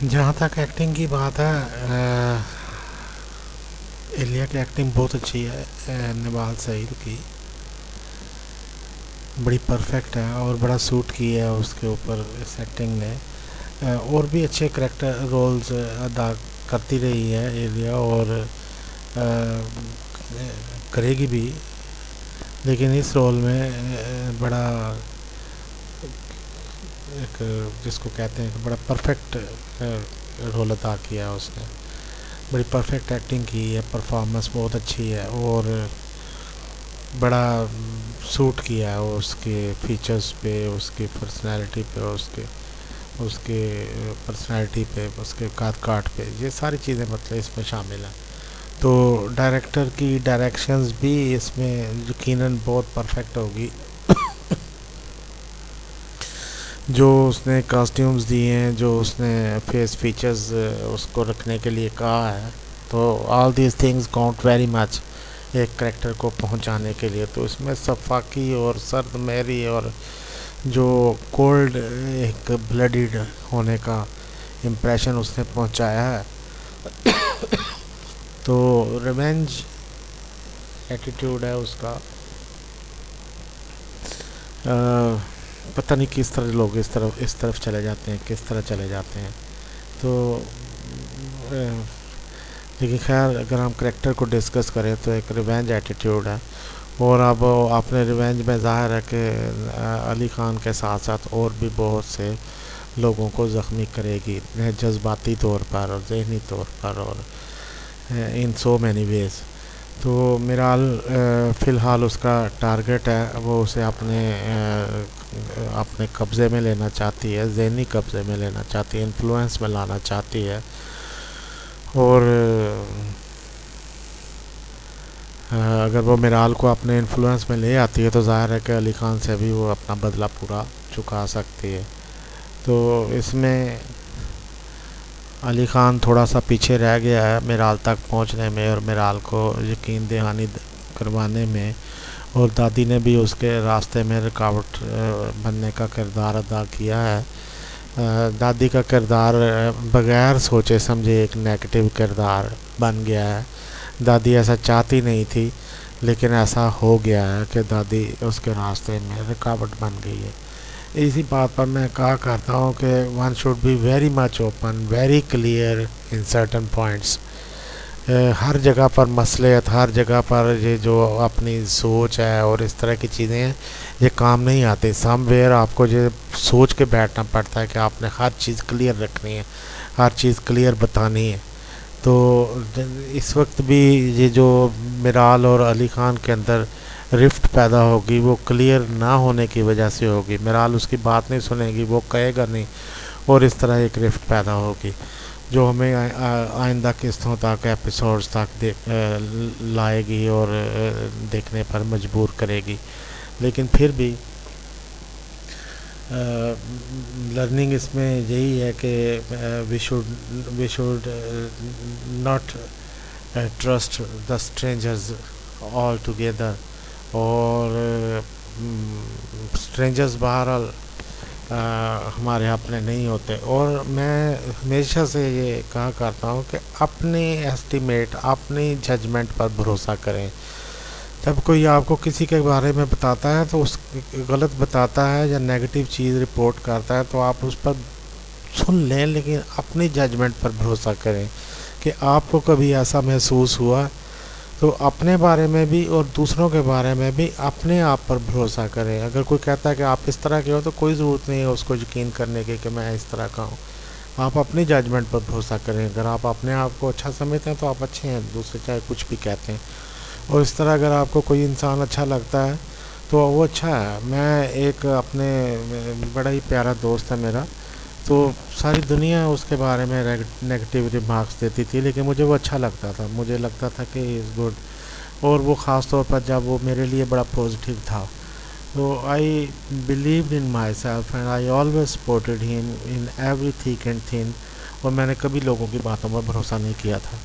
जहाँ तक एक्टिंग की बात है, एलिया की एक्टिंग बहुत अच्छी है। नवाल सईद की बड़ी परफेक्ट है और बड़ा सूट की है उसके ऊपर इस एक्टिंग ने। और भी अच्छे करेक्टर रोल्स अदा करती रही है एलिया, और करेगी भी। लेकिन इस रोल में बड़ा एक जिसको कहते हैं कि बड़ा परफेक्ट रोल अदा किया है उसने। बड़ी परफेक्ट एक्टिंग की है, परफॉर्मेंस बहुत अच्छी है और बड़ा सूट किया है उसके फीचर्स पे, उसकी पर्सनालिटी पे, उसके उसके पर्सनालिटी पे, उसके काट पे, ये सारी चीज़ें मतलब इसमें शामिल हैं। तो डायरेक्टर की डायरेक्शंस भी इसमें यकीनन बहुत परफेक्ट होगी। जो उसने कॉस्ट्यूम्स दिए हैं, जो उसने फेस फीचर्स उसको रखने के लिए कहा है, तो all these things count very much एक करेक्टर को पहुंचाने के लिए। तो इसमें सफाकी और सर्द मेरी और जो कोल्ड एक ब्लडिड होने का इम्प्रेशन उसने पहुंचाया है। तो रिवेंज एटीट्यूड है उसका। पता नहीं किस तरह लोग इस तरफ चले जाते हैं, किस तरह चले जाते हैं। तो लेकिन खैर अगर हम करेक्टर को डिस्कस करें तो एक रिवेंज एटीट्यूड है। और अब आपने रिवेंज में ज़ाहिर है कि अली ख़ान के साथ साथ और भी बहुत से लोगों को ज़ख्मी करेगी, जज्बाती तौर पर और जहनी तौर पर, और इन सो मैनी वेज़। तो मिराल फ़िलहाल उसका टारगेट है, वो उसे अपने कब्ज़े में लेना चाहती है, ज़हनी कब्ज़े में लेना चाहती है, इन्फ्लुएंस में लाना चाहती है। और अगर वो मिराल को अपने इन्फ्लुएंस में ले आती है तो ज़ाहिर है कि अली ख़ान से भी वो अपना बदला पूरा चुका सकती है। तो इसमें अली ख़ान थोड़ा सा पीछे रह गया है मिराल तक पहुंचने में और मिराल को यकीन दहानी करवाने में। और दादी ने भी उसके रास्ते में रुकावट बनने का किरदार अदा किया है। दादी का किरदार बगैर सोचे समझे एक नेगेटिव किरदार बन गया है। दादी ऐसा चाहती नहीं थी, लेकिन ऐसा हो गया है कि दादी उसके रास्ते में रुकावट बन गई है। इसी बात पर मैं कहा करता हूँ कि one should be very much open, very clear in certain points. हर जगह पर मसलियत, हर जगह पर ये जो अपनी सोच है और इस तरह की चीज़ें हैं, ये काम नहीं आते। समवेयर आपको ये सोच के बैठना पड़ता है कि आपने हर चीज़ क्लियर रखनी है, हर चीज़ क्लियर बतानी है। तो इस वक्त भी ये जो मिराल और अली ख़ान के अंदर रिफ्ट पैदा होगी, वो क्लियर ना होने की वजह से होगी। मिराल उसकी बात नहीं सुनेगी, वो कहेगा नहीं, और इस तरह एक रिफ्ट पैदा होगी जो हमें आइंदा किस्तों तक, एपिसोड्स तक लाएगी और देखने पर मजबूर करेगी। लेकिन फिर भी लर्निंग इसमें यही है कि we should not trust the strangers altogether. और स्ट्रेंजर्स बहरहाल हमारे अपने नहीं होते। और मैं हमेशा से ये कहा करता हूँ कि अपने एस्टीमेट, अपनी जजमेंट पर भरोसा करें। जब कोई आपको किसी के बारे में बताता है तो उस गलत बताता है या नेगेटिव चीज़ रिपोर्ट करता है तो आप उस पर सुन लें, लेकिन अपनी जजमेंट पर भरोसा करें कि आपको कभी ऐसा महसूस हुआ। तो अपने बारे में भी और दूसरों के बारे में भी अपने आप पर भरोसा करें। अगर कोई कहता है कि आप इस तरह के हो तो कोई ज़रूरत नहीं है उसको यकीन करने की कि मैं इस तरह का हूँ। आप अपनी जजमेंट पर भरोसा करें। अगर आप अपने आप को अच्छा समझते हैं तो आप अच्छे हैं, दूसरे चाहे कुछ भी कहते हैं। और इस तरह अगर आपको कोई इंसान अच्छा लगता है तो वो अच्छा है। मैं एक अपने बड़ा ही प्यारा दोस्त है मेरा, तो सारी दुनिया उसके बारे में नेगेटिव रिमार्क्स देती थी, लेकिन मुझे वो अच्छा लगता था, मुझे लगता था कि इज़ गुड। और वो ख़ास तौर पर जब वो मेरे लिए बड़ा पॉजिटिव था, तो आई believed in my self and I always supported him in every thick and thin. और मैंने कभी लोगों की बातों पर भरोसा नहीं किया था।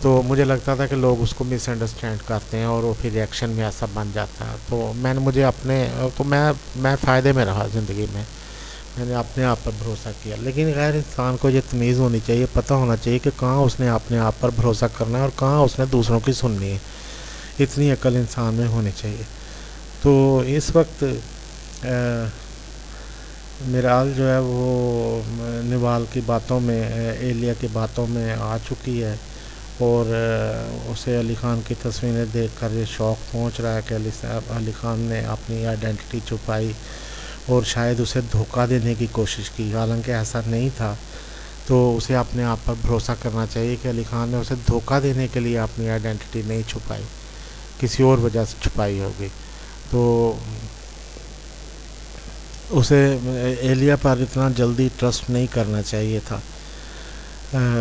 तो मुझे लगता था कि लोग उसको मिसअंडरस्टैंड करते हैं और वो फिर रिएक्शन में ऐसा बन जाता है। तो मैंने मुझे अपने तो मैं फ़ायदे में रहा ज़िंदगी में। मैंने अपने आप पर भरोसा किया। लेकिन गैर इंसान को ये तमीज़ होनी चाहिए, पता होना चाहिए कि कहाँ उसने अपने आप पर भरोसा करना है और कहाँ उसने दूसरों की सुननी है। इतनी अकल इंसान में होनी चाहिए। तो इस वक्त मिराल जो है वो निवाल की बातों में, एलिया की बातों में आ चुकी है, और उसे अली ख़ान की तस्वीरें देखकर ये शौक़ पहुंच रहा है कि अली ख़ान ने अपनी आइडेंटिटी छुपाई और शायद उसे धोखा देने की कोशिश की, हालांकि ऐसा नहीं था। तो उसे अपने आप पर भरोसा करना चाहिए कि अली ख़ान ने उसे धोखा देने के लिए अपनी आइडेंटिटी नहीं छुपाई, किसी और वजह से छुपाई होगी। तो उसे एलिया पर इतना जल्दी ट्रस्ट नहीं करना चाहिए था।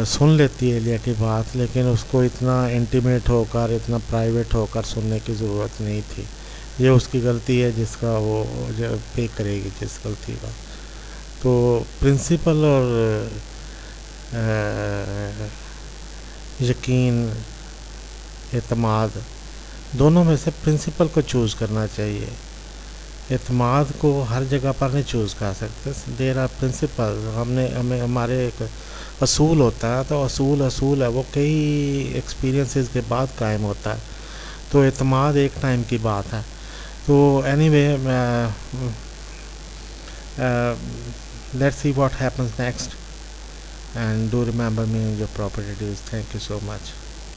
सुन लेती है एलिया की बात, लेकिन उसको इतना इंटीमेट होकर, इतना प्राइवेट होकर सुनने की ज़रूरत नहीं थी। ये उसकी गलती है जिसका वो जो पे करेगी, जिस गलती का। तो प्रिंसिपल और यकीन, एतमाद, दोनों में से प्रिंसिपल को चूज़ करना चाहिए। एतमाद को हर जगह पर नहीं चूज़ कर सकते। देर आर प्रिंसिपल, हमें हमारे एक असूल होता है, तो असूल है, वो कई एक्सपीरियंसेस के बाद कायम होता है। तो एतमाद एक टाइम की बात है। तो anyway, let's see what happens next, and do remember me in your proper reviews. Thank you so much.